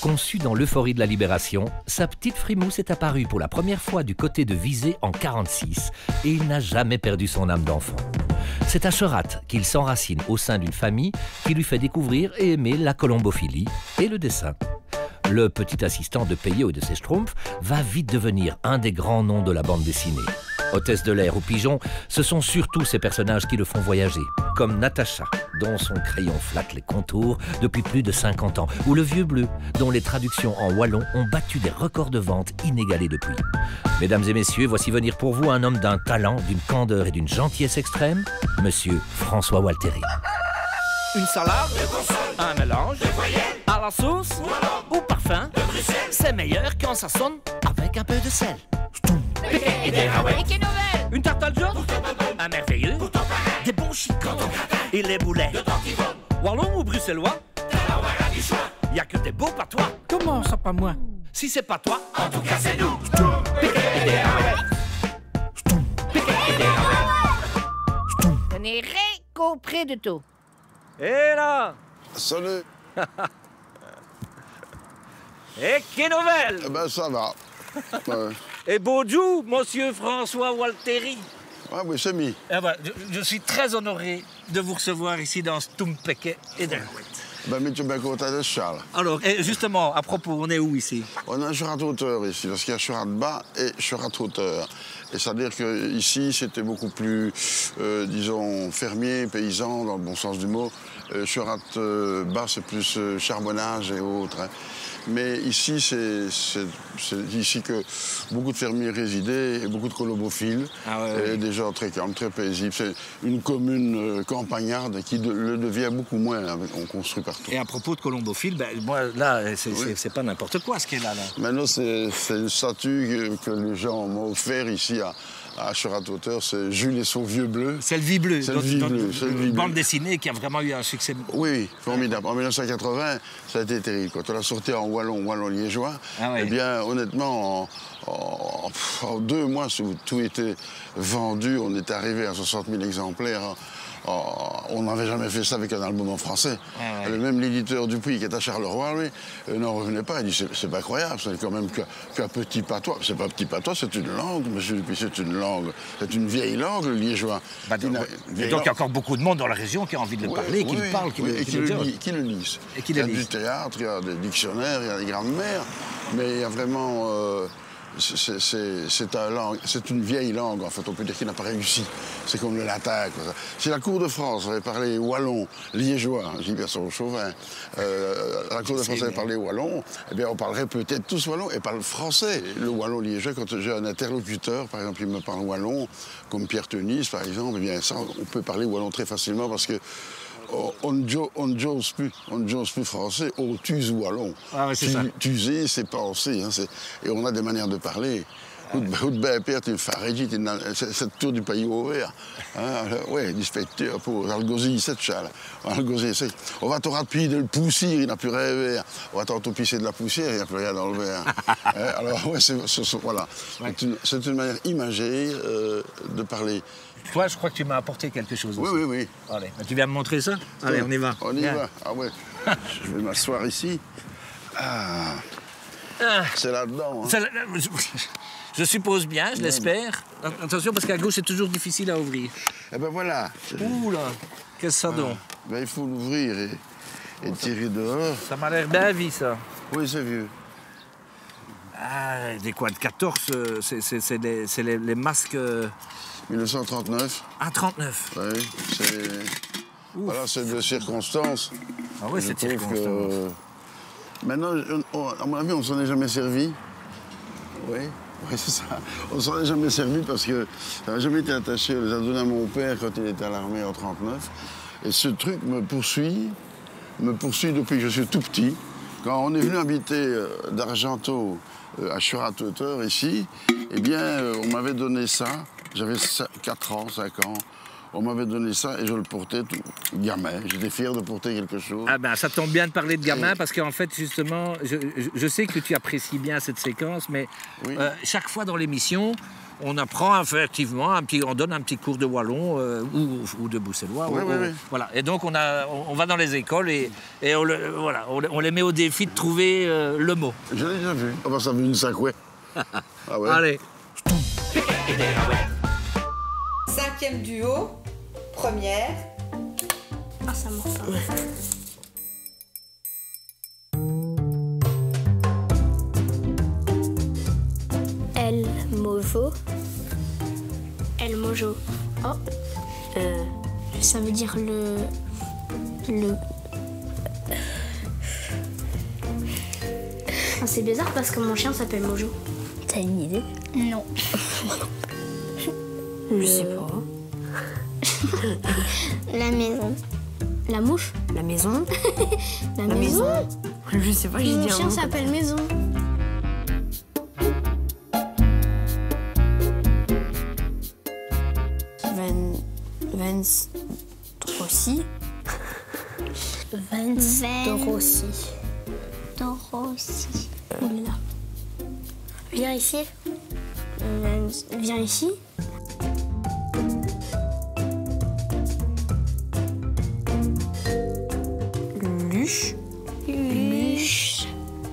Conçue dans l'euphorie de la libération, sa petite frimousse est apparue pour la première fois du côté de Visé en 1946 et il n'a jamais perdu son âme d'enfant. C'est à Cherat qu'il s'enracine au sein d'une famille qui lui fait découvrir et aimer la colombophilie et le dessin. Le petit assistant de Peyo et de ses Schtroumpfs va vite devenir un des grands noms de la bande dessinée. Hôtesse de l'air ou pigeon, ce sont surtout ces personnages qui le font voyager, comme Natacha, dont son crayon flatte les contours depuis plus de 50 ans, ou le Vieux Bleu, dont les traductions en wallon ont battu des records de vente inégalés depuis. Mesdames et messieurs, voici venir pour vous un homme d'un talent, d'une candeur et d'une gentillesse extrême, Monsieur François Walteri. Une salade, un mélange, à la sauce ou parfum, c'est meilleur quand ça sonne avec un peu de sel. Une tarte al jaune, un merveilleux, des bons chicots et les boulets. Wallon ou bruxellois, y a que des beaux patois. Comment ça pas moi? Si c'est pas toi, en tout cas c'est nous. Je n'ai rien compris du tout. Et là, Salut. et quelle nouvelle? Eh ben ça va. Ouais, Et bonjour, monsieur François Walteri. oui, c'est mis. Eh ben, je suis très honoré de vous recevoir ici dans Stumpeke et Derwit. Ben, mais tu es bien content de Charles. Alors, et justement, à propos, on est où ici? On a un Cherat-Hauteur ici, parce qu'il y a Cherat-Bas et Cherat-Hauteur. Et c'est-à-dire qu'ici, c'était beaucoup plus, disons, fermier, paysan, dans le bon sens du mot. Cherat-Bas, c'est plus charbonnage et autres. Hein. Mais ici, c'est ici que beaucoup de fermiers résidaient et beaucoup de colobophiles. Ah ouais, et des gens très calmes, très paisibles. C'est une commune campagnarde qui le devient beaucoup moins. Là, on construit partout. Et à propos de colombophile, ben, moi, là, c'est pas n'importe quoi ce qui est là. Maintenant, c'est une statue que les gens m'ont offert ici à Cherat-Hauteur. C'est Jules et son Vieux Bleu. C'est le Vie Bleu. C'est le Vie Bleu. Une bande dessinée qui a vraiment eu un succès. Oui, formidable. En 1980, ça a été terrible. Quand on l'a sorti en wallon liégeois, eh bien, honnêtement, en 2 mois, tout était vendu. On était arrivé à 60 000 exemplaires. On n'avait jamais fait ça avec un album en français. Même l'éditeur du prix, qui est à Charleroi, lui, n'en revenait pas. Il dit, c'est pas croyable, c'est quand même qu'un petit patois. C'est pas un petit patois, c'est une langue, monsieur Dupuis, c'est une langue. C'est une vieille langue, le liégeois. Et donc, il y a encore beaucoup de monde dans la région qui a envie de le parler, qui le parle, qui le lise. Et qui il y a le du lise. théâtre, il y a des dictionnaires, il y a des grammaires, mais il y a vraiment... c'est une vieille langue, en fait, on peut dire qu'il n'a pas réussi. C'est comme le latin. Quoi. Si la cour de France avait parlé wallon, liégeois, j'y personne au chauvin, la cour de France avait parlé wallon, eh bien, on parlerait peut-être tous wallon et parle français. Le wallon liégeois, quand j'ai un interlocuteur, par exemple, il me parle wallon, comme Pierre Tenis, par exemple, eh bien, ça, on peut parler wallon très facilement parce que on n'ose plus français, on tuse wallon. Ah ouais, c'est ça. Tuser, c'est penser, hein, et on a des manières de parler. Cette tour du pays ouvert. Oui, l'inspecteur pour Algozi, cette chale. On va t'aura pisser de le poussière, il n'a plus rêvé. On va t'en pisser de la poussière, il n'y a plus rien dans le verre. Alors, ouais, voilà. C'est une manière imagée de parler. Toi, je crois que tu m'as apporté quelque chose aussi. Oui. Allez, tu viens me montrer ça? Allez, on y va. On y va. Ah ouais. Je vais m'asseoir ici. C'est là-dedans. Hein. Je suppose bien, je l'espère. Attention, parce qu'à gauche, c'est toujours difficile à ouvrir. Eh ben voilà. Ouh là, qu'est-ce que ça donne? Ben, il faut l'ouvrir et tirer dehors. Ça m'a l'air bien vie, ça. Oui, c'est vieux. Ah, des quoi, de 14, c'est les masques... 1939. Ah, 39. Oui, voilà, c'est de circonstances. Ah oui, c'est de circonstances. Maintenant, à mon avis, on ne s'en est jamais servi. Oui, c'est ça. On ne s'en est jamais servi parce que ça n'a jamais été attaché. On les a donnés à mon père quand il était à l'armée en 39. Et ce truc me poursuit depuis que je suis tout petit. Quand on est venu habiter d'Argenteau à Cherat-Hauteur, ici, eh bien, on m'avait donné ça. J'avais 4 ans, 5 ans. On m'avait donné ça et je le portais tout gamin. J'étais fier de porter quelque chose. Ah ben, ça tombe bien de parler de gamin parce qu'en fait, justement, je sais que tu apprécies bien cette séquence, mais chaque fois dans l'émission, on apprend effectivement on donne un petit cours de wallon ou de bruxellois. Oui. Voilà. Et donc on va dans les écoles et on les met au défi de trouver le mot. Je l'ai déjà vu. On va s'en une sacouée. Ah ouais. Allez. 5e duo, première. Ah, ça mord pas. El Mojo. El Mojo. Oh. Ça veut dire le. Ah, c'est bizarre parce que mon chien s'appelle Mojo. T'as une idée? Non. Je sais pas. La maison. La mouche? La maison. La maison. Je sais pas, j'ai dit un mot. Mon chien s'appelle Maison. Vance Dorossi. Vance Dorossi. Dorossi. Il est là. Viens ici. Viens ici. Luche. Luche.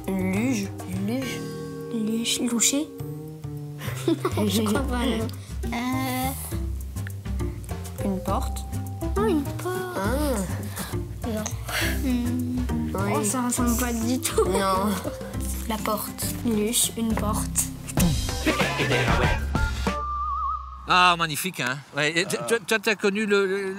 Luge. Luge. Luche. Loucher. Je crois pas, non. Une porte. Oh, une porte. Ah. Non. Oui. Oh, ça ressemble pas du tout. Non. La porte. Luche, une porte. Ah, magnifique, hein. Ouais. Toi, tu as connu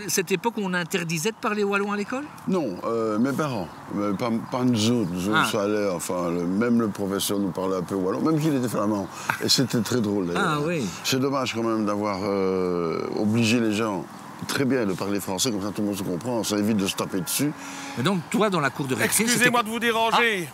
cette époque où on interdisait de parler wallon à l'école? Non, mes parents. Mais pas nous autres. Nous autres, ça allait. Enfin, même le professeur nous parlait un peu wallon, même qu'il était flamand. Et c'était très drôle, d'ailleurs. Ah oui. C'est dommage, quand même, d'avoir obligé les gens très bien de parler français, comme ça tout le monde se comprend, ça évite de se taper dessus. Mais donc, toi, dans la cour de récré... Excusez-moi de vous déranger.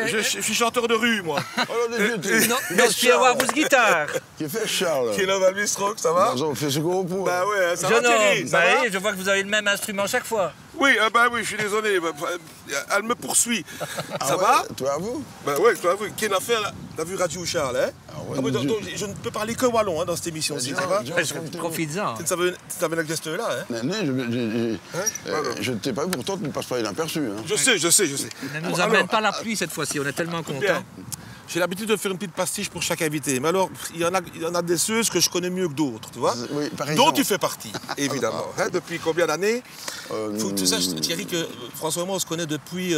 Je suis chanteur de rue, moi. Non, mais Pierre vous guitare. Qui fait Charles? Qui est là dans le bistrot, ça va? On fait ce qu'on peut. Bah ouais, ça va, Thierry, ça va? Je vois que vous avez le même instrument chaque fois. Oui, oui, je suis désolé. Elle me poursuit. Ça va? Toi, à vous? Bah ouais, toi, à vous. Qui n'a fait, t'as vu Radio Charles, hein? Donc, je ne peux parler que wallon dans cette émission-ci, ça va? Profites-en. Tu savais la geste là, hein? Non, je ne t'ai pas vu, pourtant tu ne passes pas inaperçu. Hein. Je sais. Ne nous amène pas la pluie cette fois-ci, on est tellement contents. J'ai l'habitude de faire une petite pastiche pour chaque invité. Mais alors, il y en a des ceuses que je connais mieux que d'autres, tu vois? Oui, par exemple. Dont tu fais partie, évidemment. Depuis combien d'années? Faut que tu saches, Thierry, que François et moi, on se connaît depuis...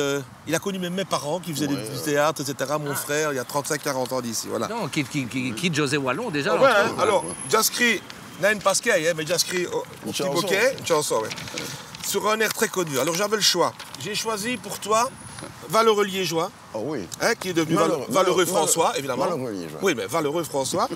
il a connu même mes parents qui faisaient du théâtre, etc. Mon frère, il y a 35-40 ans d'ici, voilà. Non, qui José Wallon, déjà. Ouais, hein, alors, j'inscris... N'a une pasquille, mais j'inscris au petit bouquet, une chanson, ouais. Sur un air très connu. Alors, j'avais le choix. J'ai choisi pour toi... Valeureux Liégeois, qui est devenu Valeureux François, évidemment. Valeureux Liégeois. Oui, mais Valeureux François.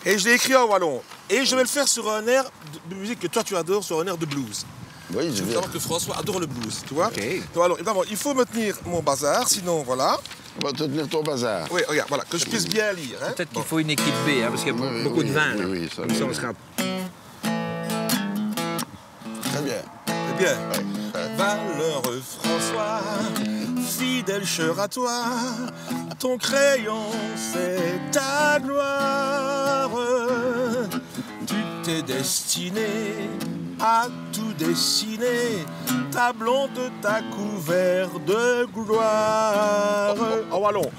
Et je l'ai écrit en wallon. Et je vais le faire sur un air de musique que toi tu adores, sur un air de blues. Oui, je veux savoir que François adore le blues, tu vois. Okay. Donc, alors, évidemment, il faut me tenir mon bazar, sinon, voilà. On va te tenir ton bazar. Oui, regarde, voilà, que je puisse bien lire. Hein. Peut-être qu'il faut une équipe B, hein, parce qu'il y a beaucoup de vin. Oui, ça, on sera... Très bien. Très bien. Valeureux François, fidèle cheur à toi, ton crayon c'est ta gloire. Tu t'es destiné à tout dessiner, ta blonde t'a couvert de gloire. En wallon,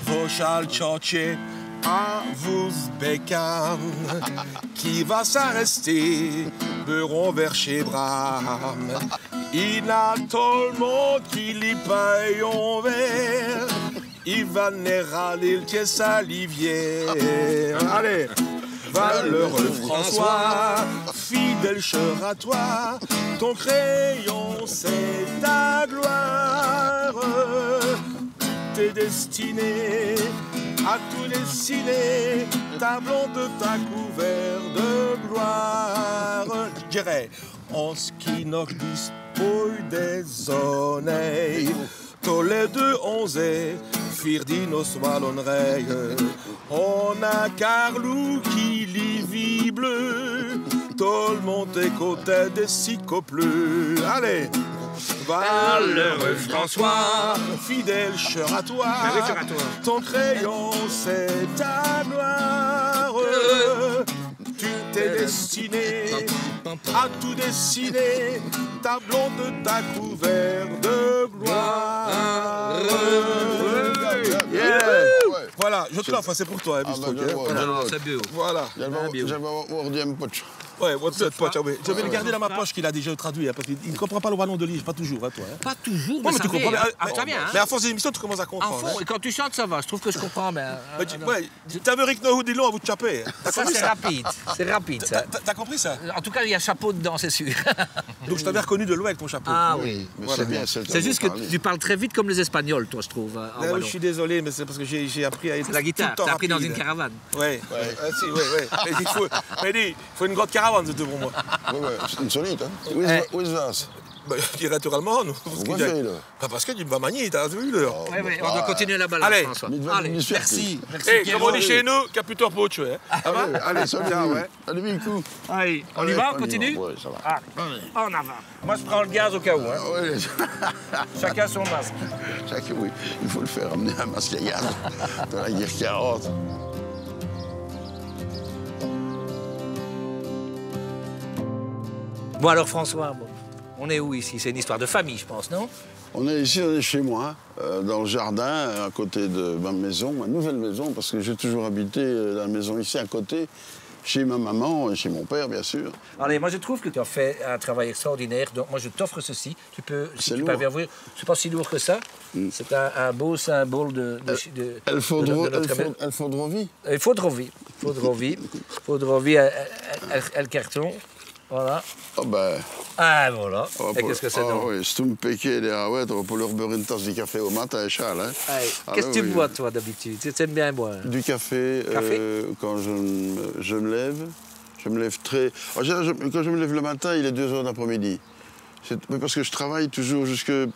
vos châles tchotché à vous bécam, qui va s'arrêter, beuron vers chez Bram. Il a tout le monde qui l'y paye en verre. Il va râler le pied salivier. Allez, valeureux François, fidèle cheur à toi, ton crayon c'est ta gloire. T'es destiné à tout dessiner, ta blonde t'a couvert de gloire. Je dirais, en ski nordiste, des oreilles, tous les deux onze, firdinos wallonnereilles. On a Carlou qui lit vible, tout le monde écoutait des psychopleux. Allez, Valeureux François, fidèle cheur à toi. Ton crayon, c'est ta gloire. Tu t'es destiné à tout dessiner. Ta blonde t'a couvert de gloire. Voilà, je te l'offre, c'est pour toi, Bistro. C'est beau. Voilà. J'avais un poche. Ouais, what's up, poche. Je vais le garder dans ma poche qu'il a déjà traduit, parce qu'il ne comprend pas le wallon de livre, pas toujours, hein, toi. Hein. Pas toujours, mais tu comprends. ça vient, hein. Mais à force d'émission, tu commences à comprendre. Et quand tu chantes, ça va. Je trouve que je comprends. Mais, t'as vu Rick Nohoud Dillon à vous de chaper. Ça, c'est rapide. C'est rapide, ça. T'as compris ça? En tout cas, il y a chapeau dedans, c'est sûr. Donc je t'avais reconnu de loin avec ton chapeau. Ah oui. C'est bien. C'est juste que tu parles très vite comme les Espagnols, toi, je trouve. Je suis désolé, mais c'est parce que j'ai appris à être. La guitare, t'as appris dans une caravane. Oui. Il faut une grande caravane, c'était pour moi. Oui, c'est une solide, hein. Où est-ce Il est naturellement, nous. Pourquoi fait, là? Pas parce que tu m'as manié, t'as vu, là. Oui, on doit continuer la balade, Allez. François. Allez, Merci. Comme on dit chez nous, caputeur pour autre chose. Allez, salut. Allez, bien coup. Allez, on y va, on continue? Oui, ça va. Allez, en avant. Moi, je prends le gaz au cas où. Chacun son masque. Oui, il faut le faire amener un masque à gaz dans la guerre 40. Bon, alors, François, on est où ici? C'est une histoire de famille, je pense, non? On est chez moi, dans le jardin, à côté de ma maison, ma nouvelle maison, parce que j'ai toujours habité la maison ici à côté, chez ma maman et chez mon père, bien sûr. Allez, moi je trouve que tu as fait un travail extraordinaire. Donc moi je t'offre ceci. Tu peux, si tu peux bien voir, c'est pas si lourd que ça. C'est un beau symbole de Elfondrovie. Il Faudrovie, el carton. Voilà. Oh ben. Ah voilà. Et qu'est-ce que c'est donc? Oui, c'est un piqué des raouettes pour leur beurrer une tasse de café au matin, Charles. Hein. Qu'est-ce que tu bois, toi, d'habitude? Tu aimes bien boire? Du café, quand je me lève. Je me lève très... Quand je me lève le matin, il est 2h d'après-midi. Parce que je travaille toujours jusqu'à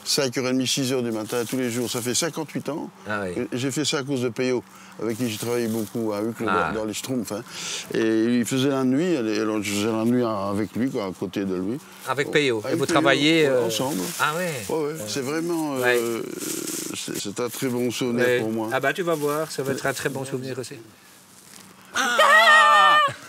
5h30, 6h du matin, tous les jours. Ça fait 58 ans. Ah oui. J'ai fait ça à cause de Peyo, avec qui j'ai travaillé beaucoup à Hucle, dans les Schtroumpfs. Hein. Et il faisait la nuit, alors je faisais la nuit avec lui, quoi, à côté de lui. Avec Peyo. Et vous travaillez ensemble. Ah oui. Ouais. C'est vraiment... c'est un très bon souvenir pour moi. Ah bah tu vas voir, ça va être un très bon souvenir aussi.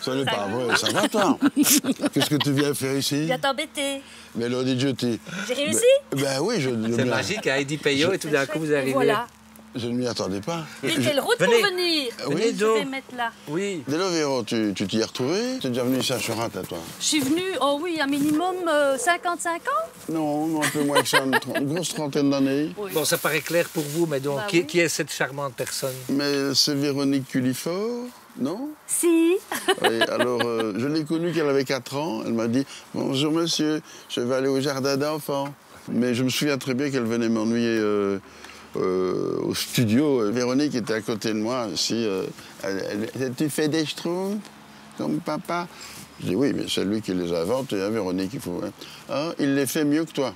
Ça n'est pas vrai, ça va toi? Qu'est-ce que tu viens faire ici? Il vient t'embêter. Mélodie Jeté. J'ai réussi? Ben oui, c'est magique, hein, Eddie Peyo et tout d'un coup vous arrivez. Voilà. Je ne m'y attendais pas. Mais quelle route pour venir? Oui. Je vais mettre là. Oui. Dès Véro, tu t'y es retrouvé? Tu es déjà venu ici à Chorat, toi? Je suis venue, oh oui, un minimum 55 ans? Non, un peu moins que ça, une grosse trentaine d'années. Oui. Bon, ça paraît clair pour vous, mais donc, qui est cette charmante personne? Mais c'est Véronique Culifort, non? Si. Oui, alors, je l'ai connue quand elle avait 4 ans. Elle m'a dit « Bonjour, monsieur, je vais aller au jardin d'enfants. » Mais je me souviens très bien qu'elle venait m'ennuyer au studio. Véronique était à côté de moi aussi. Tu fais des schtroumpfs comme papa? Je dis oui, mais c'est lui qui les a inventés, hein, Véronique. Il faut. Hein. Ah, il les fait mieux que toi.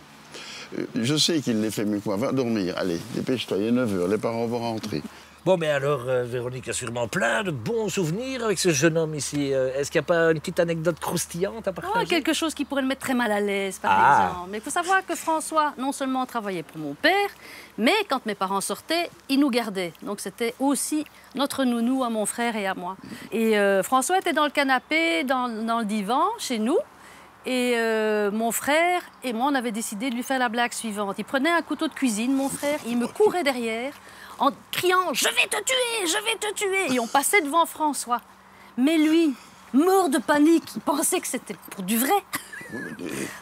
Je sais qu'il les fait mieux que moi. Va dormir. Allez, dépêche-toi. Il est 9h. Les parents vont rentrer. Bon, mais alors, Véronique a sûrement plein de bons souvenirs avec ce jeune homme ici. Est-ce qu'il n'y a pas une petite anecdote croustillante à partager? Quelque chose qui pourrait le mettre très mal à l'aise, par exemple. Mais il faut savoir que François, non seulement travaillait pour mon père, mais quand mes parents sortaient, il nous gardait. Donc c'était aussi notre nounou à mon frère et à moi. Et François était dans le canapé, dans le divan, chez nous. Et mon frère et moi, on avait décidé de lui faire la blague suivante. Il prenait un couteau de cuisine, mon frère, il me courait derrière en criant « Je vais te tuer, je vais te tuer !» Et on passait devant François. Mais lui, mort de panique, il pensait que c'était pour du vrai.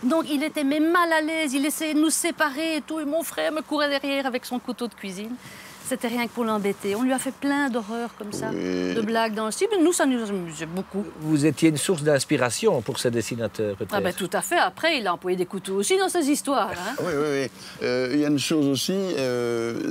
Donc il était mais mal à l'aise, il essayait de nous séparer et tout. Et mon frère me courait derrière avec son couteau de cuisine. C'était rien que pour l'embêter. On lui a fait plein d'horreurs comme ça, de blagues dans le style. Mais nous, ça nous amusait beaucoup. Vous étiez une source d'inspiration pour ce dessinateur, peut-être? Ah ben, tout à fait. Après, il a employé des couteaux aussi dans ses histoires. Hein. Oui. Il y a une chose aussi,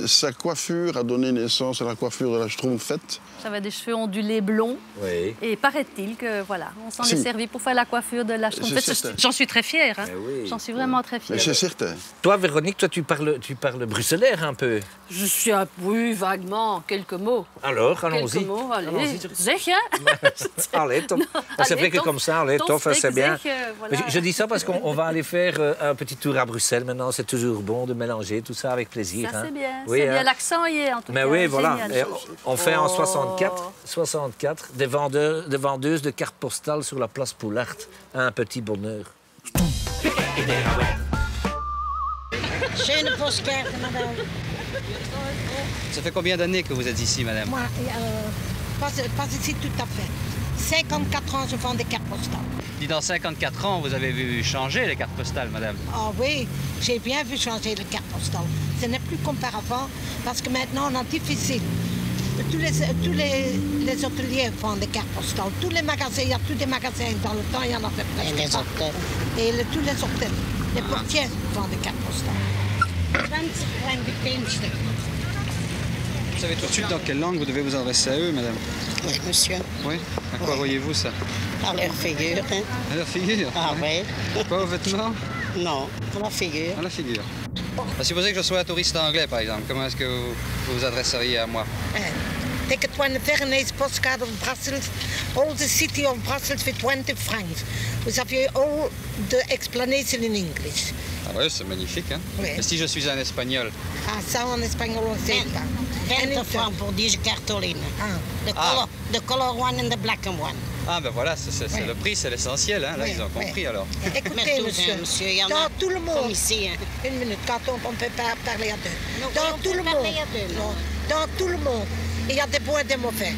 sa coiffure a donné naissance à la coiffure de la Schtroumpfette. J'avais des cheveux ondulés blonds. Oui. Et paraît-il que, voilà, on s'en est servi pour faire la coiffure de la Schtroumpfette. J'en suis très fière. Hein. Oui. J'en suis vraiment très fière. Mais c'est certain. Toi, Véronique, tu parles bruxellaire un peu. Je suis Oui, vaguement, quelques mots. Alors, allons-y. Quelques mots, allez. Allons-y. Zeg, hein? Allez, top. C'est vrai que comme ça, allez, tof, c'est bien. Voilà. Je dis ça parce qu'on va aller faire un petit tour à Bruxelles maintenant. C'est toujours bon de mélanger tout ça avec plaisir. Ça, c'est bien. Oui, c'est bien. L'accent y est, en tout cas. Mais oui, voilà. Génial. On fait en 64 des vendeuses de cartes postales sur la place Poulart. Un petit bonheur. Schöne postkarte, madame. Ça fait combien d'années que vous êtes ici, madame? Moi, pas ici tout à fait. 54 ans, je vends des cartes postales. Dis, dans 54 ans, vous avez vu changer les cartes postales, madame? Ah oui, j'ai bien vu changer les cartes postales. Ce n'est plus comme par avant, parce que maintenant, on a difficile. Tous les hôteliers font des cartes postales. Tous les magasins, il y a tous les magasins. Dans le temps, il y en avait presque. Et les hôtels. Et tous les hôtels. Les portiers font des cartes postales. 20 kleine bekendsten. Vous savez tout de suite dans quelle langue vous devez vous adresser à eux, madame? Oui, monsieur. Oui? À quoi voyez-vous ça? Par leur figure. Hein. À la figure? Ah oui. Pas aux vêtements? Non, à la figure. À la figure. Supposez que je sois un touriste anglais, par exemple. Comment est-ce que vous vous adresseriez à moi? Take a 24 postcard of Brussels, all the city of Brussels for 20 francs. Vous avez all the explanation in English. Ah oui, c'est magnifique, hein? Oui. Mais si je suis un espagnol? Ah, ça en espagnol, on sait pas. 20 francs pour 10 cartolines. The color one and the black and one. Ah, ben voilà, c'est le prix, c'est l'essentiel, hein? Là, ils ont compris, alors. Écoutez, monsieur, il y en dans a tout le monde, ici, hein. Une minute, quand on peut pas parler à deux. Non, Dans on tout peut le parler monde, à deux, non. dans tout le monde, il y a des bons et des mauvais.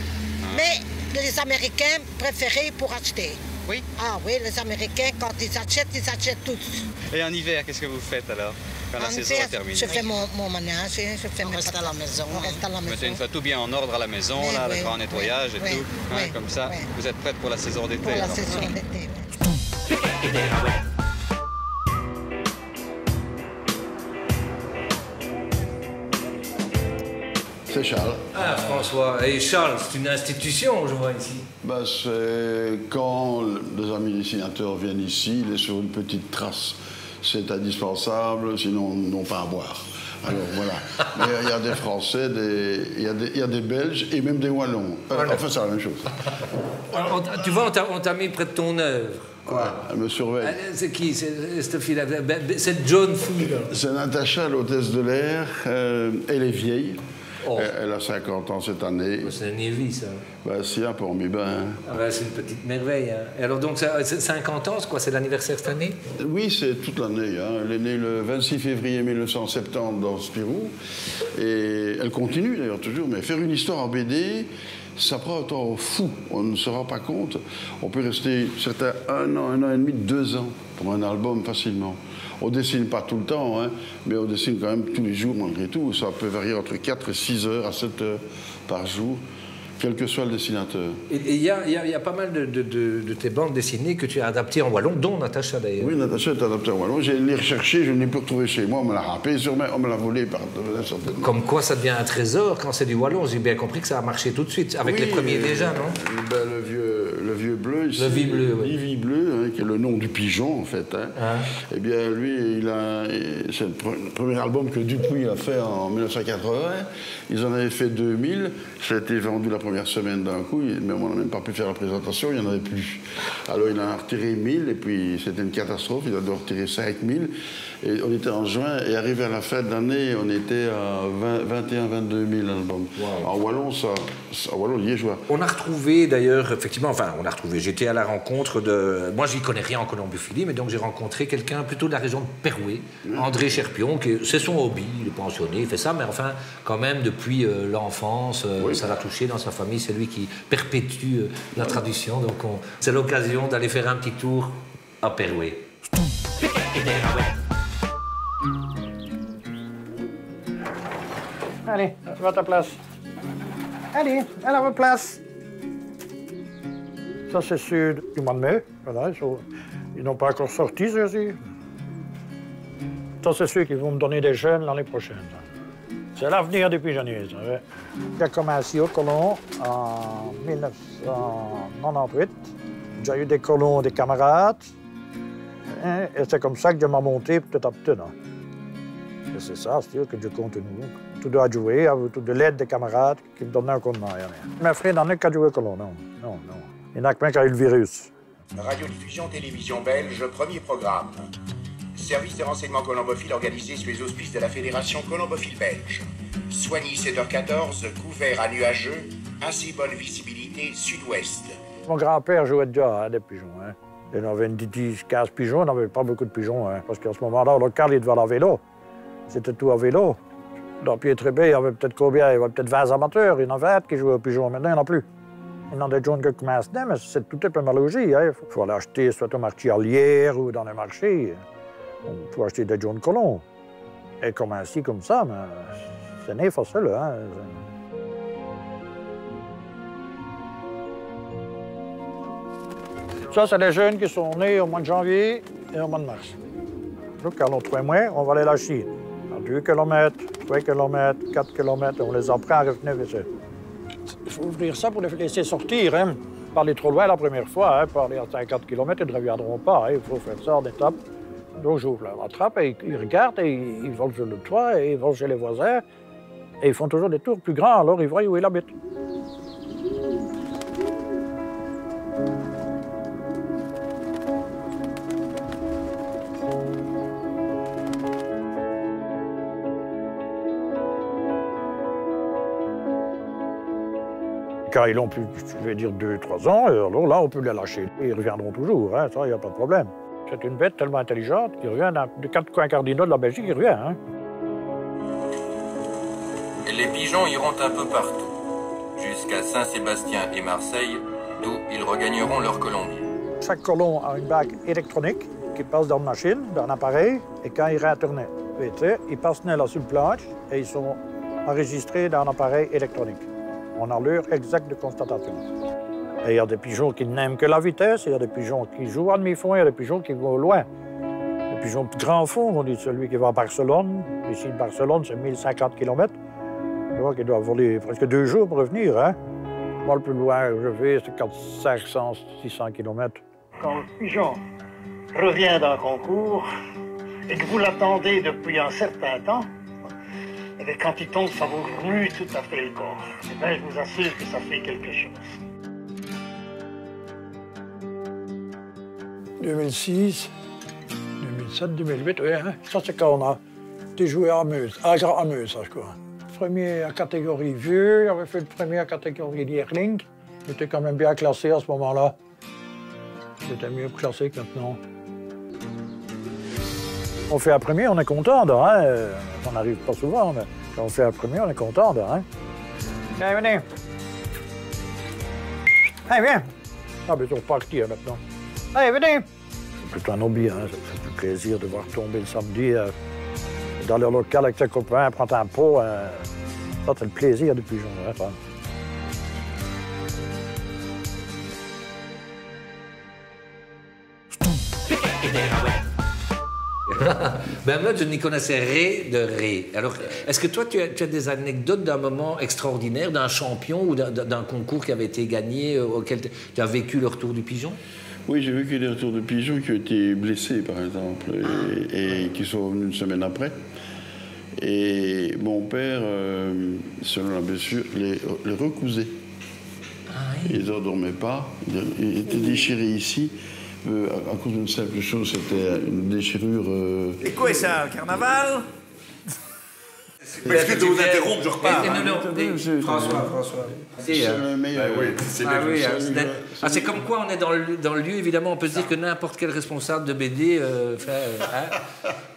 Mais les Américains préfèrent pour acheter. Oui? Ah oui, les Américains, quand ils achètent tous. Et en hiver, qu'est-ce que vous faites, alors? Quand la saison est terminée? Je fais mon ménage, je fais On reste à la maison. On reste à la Vous mettez maison. une fois tout bien en ordre à la maison, Oui, là, oui. le grand nettoyage et Oui, tout. oui, Hein, comme ça, oui. vous êtes prête pour la saison d'été. Pour la alors. saison d'été. C'est Charles. Ah, François. Et Charles, c'est une institution, je vois ici. Bah, c'est quand les amis dessinateurs viennent ici, il est sur une petite trace. C'est indispensable, sinon ils n'ont pas à boire. Alors voilà. Mais il y a des Français, il y a des Belges et même des Wallons. Enfin, c'est la même chose. Tu vois, on t'a mis près de ton œuvre. Quoi? Elle me surveille. C'est qui, cette fille-là? C'est John Fee. C'est Natacha, l'hôtesse de l'air. Elle est vieille. Oh. Elle a 50 ans cette année. C'est un Evie, ça. Ben, si, un peu en mi-bain. Hein. Ah ben, c'est une petite merveille. Hein. Et alors, donc, c'est 50 ans, c'est quoi? C'est l'anniversaire cette année? Oui, c'est toute l'année. Hein. Elle est née le 26 février 1970 dans Spirou. Et elle continue, d'ailleurs, toujours. Mais faire une histoire en BD, ça prend un temps fou. On ne se rend pas compte. On peut rester, certains, un an et demi, 2 ans pour un album facilement. On ne dessine pas tout le temps, hein, mais on dessine quand même tous les jours malgré tout. Ça peut varier entre 4 et 6 heures à 7 heures par jour, quel que soit le dessinateur. Et il y a pas mal de tes bandes dessinées que tu as adaptées en wallon, dont Natacha d'ailleurs. Oui, Natacha est adaptée en wallon. J'ai les recherché, je ne l'ai plus retrouvé chez moi. On me l'a râpé, on me l'a volé par certainement. Comme quoi ça devient un trésor quand c'est du wallon. J'ai bien compris que ça a marché tout de suite, avec les premiers déjà, non? Ben, le vieux bleu ici. Le vie bleu, oui. Livy bleu, hein, qui est le nom du pigeon en fait. Hein. Ah. Eh bien, lui, c'est le premier album que Dupuis a fait en 1980. Ils en avaient fait 2000. Ça a été vendu la première semaine d'un coup, mais on n'a même pas pu faire la présentation, il n'y en avait plus. Alors il en a retiré 1000, et puis c'était une catastrophe, il a dû retirer 5000. Et on était en juin, et arrivé à la fin de l'année, on était à 21-22 000 albums. Wow. En wallon, en wallon liégeois. On a retrouvé d'ailleurs, effectivement, j'étais à la rencontre de... Moi, j'y connais rien en colombophilie, mais donc j'ai rencontré quelqu'un plutôt de la région de Perouet, André Cherpion, c'est son hobby, il est pensionné, il fait ça, mais enfin, quand même, depuis l'enfance, ça l'a touché dans sa famille, c'est lui qui perpétue la tradition, donc c'est l'occasion d'aller faire un petit tour à Perouet. Allez, tu vas à ta place. Allez, à votre place. Ça, c'est ceux du mois de mai. Voilà, ils n'ont pas encore sorti, ceux-ci. Ça, c'est ceux qui vont me donner des jeunes l'année prochaine. C'est l'avenir des pigeonniers, ça. J'ai commencé au colon en 1998. J'ai eu des colons, des camarades. Et c'est comme ça que je m'ai monté petit à petit. Et c'est ça, c'est sûr que je continue. Tout doit jouer, tout de l'aide des camarades qui me donnaient un coup de main. Mes frères n'en ont qu'à jouer colon, non. Il n'y en a que qui a eu le virus. Radiodiffusion télévision belge, premier programme. Service de renseignement colombophile organisé sous les auspices de la Fédération colombophile belge. Soigny 7h14, couvert à nuageux, assez bonne visibilité sud-ouest. Mon grand-père jouait déjà des pigeons. Il y avait 10-15 pigeons, il n'avait pas beaucoup de pigeons. Parce qu'à ce moment-là, au local, il devait aller à vélo. C'était tout à vélo. Dans Pietrébé, il y avait peut-être combien? Il y avait peut-être 20 amateurs, il y en avait 20 qui jouaient aux pigeons. Maintenant, il n'y en a plus. Il y en a des jeunes qui commencent, mais c'est tout un peu malogis. Il faut aller acheter soit au marché à Lière ou dans les marchés. Il faut acheter des jaunes colons. Et comme ainsi, comme ça, mais c'est né facile. Ça, c'est les jeunes qui sont nés au mois de janvier et au mois de mars. Donc, à nos 3 mois, on va les lâcher. À 2 km, 3 km, 4 km, on les apprend à revenir ici. Il faut ouvrir ça pour les laisser sortir. Pas aller trop loin la première fois. Pas aller à 50 km, ils ne reviendront pas. Il faut faire ça en étapes. Donc, j'ouvre la trappe et ils regardent et ils volent sur le toit et ils volent chez les voisins. Et ils font toujours des tours plus grands, alors ils voient où ils habitent. Quand ils ont plus, je vais dire, 2-3 ans, alors là, on peut les lâcher. Ils reviendront toujours, ça, il n'y a pas de problème. C'est une bête tellement intelligente qu'il revient de 4 coins cardinaux de la Belgique, il revient. Les pigeons iront un peu partout, jusqu'à Saint-Sébastien et Marseille, d'où ils regagneront leur colombier. Chaque colon a une bague électronique qui passe dans une machine, dans un appareil, et quand ils retournent, ils passent là sur le planche et ils sont enregistrés dans un appareil électronique. On a l'heure exacte de constatation. Et il y a des pigeons qui n'aiment que la vitesse, il y a des pigeons qui jouent à demi-fond, il y a des pigeons qui vont loin. Les pigeons de grand fond, on dit celui qui va à Barcelone. Ici, Barcelone, c'est 1050 km. Donc, il doit voler presque 2 jours pour revenir. Moi, le plus loin que je vais, c'est 500, 600 km. Quand le pigeon revient d'un concours et que vous l'attendez depuis un certain temps, et bien, quand il tombe, ça vous remue tout à fait le corps. Et bien, je vous assure que ça fait quelque chose. 2006, 2007, 2008, oui. Ça, c'est quand on a été joué à Meuse, à Meuse, ça, je crois. Premier à catégorie vieux, j'avais fait le premier à catégorie Lierling. J'étais quand même bien classé à ce moment-là. J'étais mieux classé que maintenant. On fait un premier, on est content, on n'arrive pas souvent, mais quand on fait un premier, on est content. Allez, venez. Allez, viens. Ah, mais ils sont repartis maintenant. Allez, venez. C'est plutôt un hobby, ça fait du plaisir de voir tomber le samedi dans leur local avec ses copains, prendre un pot. Ça, c'est le plaisir du pigeon. Ça. Ben moi, je n'y connaissais rien de rien. Alors, est-ce que toi, tu as des anecdotes d'un moment extraordinaire, d'un champion ou d'un concours qui avait été gagné, auquel tu as vécu le retour du pigeon? Oui, j'ai vécu des retours de pigeons qui ont été blessés, par exemple, et qui sont revenus une semaine après. Et mon père, selon la blessure, les recousait. Ils ne dormaient pas. Ils étaient déchirés ici. À cause d'une simple chose, c'était une déchirure... Et quoi, c'est un carnaval? Excusez de vous interrompre, je repars. François. C'est le meilleur. C'est comme quoi on est dans le lieu, évidemment, on peut se dire que n'importe quel responsable de BD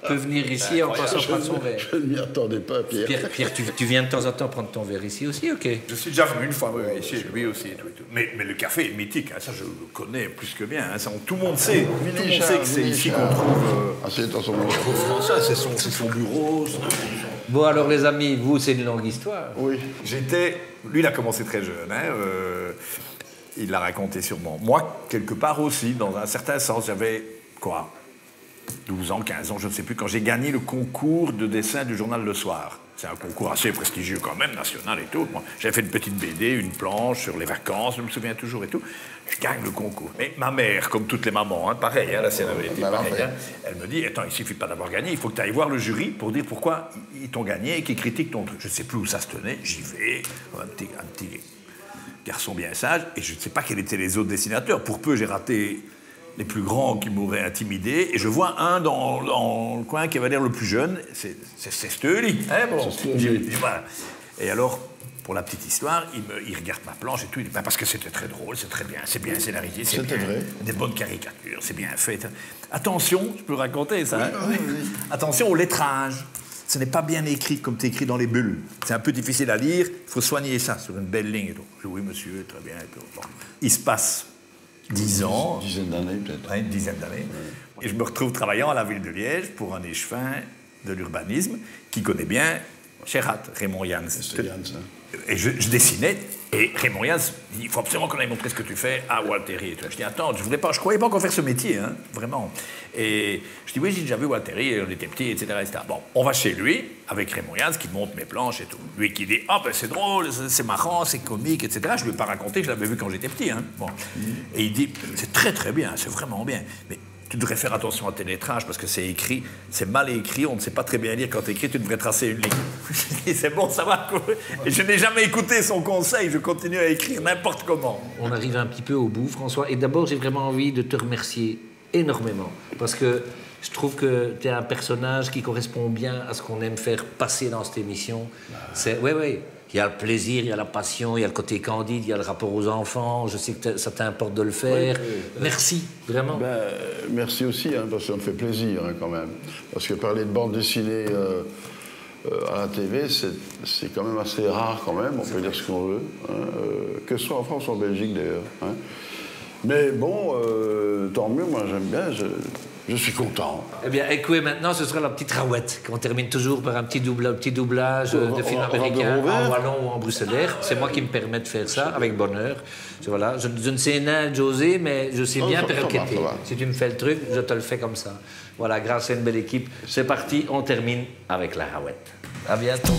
peut venir ici en passant prendre son verre. Je ne m'y attendais pas, Pierre. Pierre, tu viens de temps en temps prendre ton verre ici aussi, ok? Je suis déjà venu une fois, oui, chez lui aussi. Mais le café est mythique, ça je le connais plus que bien. Tout le monde sait. Tout le monde sait que c'est ici qu'on trouve François, c'est son bureau. Bon, alors les amis, vous, c'est une longue histoire. Oui. Lui, il a commencé très jeune. Il l'a raconté sûrement. Moi, quelque part aussi, dans un certain sens, j'avais quoi 12 ans, 15 ans, je ne sais plus, quand j'ai gagné le concours de dessin du journal Le Soir. C'est un concours assez prestigieux quand même, national et tout. J'avais fait une petite BD, une planche sur les vacances, je me souviens toujours et tout. Je gagne le concours. Mais ma mère, comme toutes les mamans, hein, pareil, hein, la scène avait été pareil, hein, elle me dit, attends, il ne suffit pas d'avoir gagné, il faut que tu ailles voir le jury pour dire pourquoi ils t'ont gagné et qu'ils critiquent ton truc. Je ne sais plus où ça se tenait, j'y vais, un petit garçon bien sage, et je ne sais pas quels étaient les autres dessinateurs. Pour peu, j'ai raté les plus grands qui m'auraient intimidé, et je vois un dans le coin qui va dire le plus jeune, c'est Steli. Hein, bon. Voilà. Et alors, pour la petite histoire, il regarde ma planche et tout, il dit, bah, parce que c'était très drôle, c'est très bien, c'est bien scénarisé, c'est bien, des bonnes caricatures, c'est bien fait. Attention, je peux raconter ça, hein, attention au lettrage. Ce n'est pas bien écrit comme c'est écrit dans les bulles. C'est un peu difficile à lire, il faut soigner ça sur une belle ligne et tout. Je dis, oui, monsieur, très bien. Et tout. Bon. Il se passe 10 ans. Une dizaine d'années, peut-être. Ouais, une dizaine d'années. Ouais. Et je me retrouve travaillant à la ville de Liège pour un échevin de l'urbanisme qui connaît bien Sherat, Raymond Jans. Et je dessinais, et Raymond Jans dit, il faut absolument qu'on aille montrer ce que tu fais à Walteri. Je dis, attends, je croyais pas encore faire ce métier, hein, vraiment. Et je dis, oui, j'ai déjà vu Walteri, on était petits, etc., etc. Bon, on va chez lui, avec Raymond Jans, qui monte mes planches et tout. Lui qui dit, ah, ben c'est drôle, c'est marrant, c'est comique, etc. Je lui ai pas raconté que je l'avais vu quand j'étais petit, hein. Bon. Et il dit, c'est très très bien, c'est vraiment bien. Mais tu devrais faire attention à tes lettrages parce que c'est écrit, c'est mal écrit, on ne sait pas très bien lire quand tu écris, tu devrais tracer une ligne. Je dis, c'est bon, ça va. Et je n'ai jamais écouté son conseil, je continue à écrire n'importe comment. On arrive un petit peu au bout, François, et d'abord j'ai vraiment envie de te remercier énormément parce que je trouve que tu es un personnage qui correspond bien à ce qu'on aime faire passer dans cette émission. C'est, ouais. Il y a le plaisir, il y a la passion, il y a le côté candide, il y a le rapport aux enfants. Je sais que ça t'importe de le faire. Merci, vraiment. Merci aussi, hein, parce que ça me fait plaisir, hein, quand même. Parce que parler de bande dessinée à la TV, c'est quand même assez rare, quand même. On peut dire ce qu'on veut. Hein, que ce soit en France ou en Belgique, d'ailleurs. Hein. Mais bon, tant mieux, moi j'aime bien. Je suis content. Eh bien, écoutez, maintenant, ce sera la petite rawette, qu'on termine toujours par un petit doublage de film américain, en wallon ou en bruxellaire. C'est moi qui me permets de faire ça, avec bonheur. Voilà. Je ne sais rien, José, mais je sais bien perquêter. Si tu me fais le truc, je te le fais comme ça. Voilà, grâce à une belle équipe. C'est parti, on termine avec la rawette. À bientôt.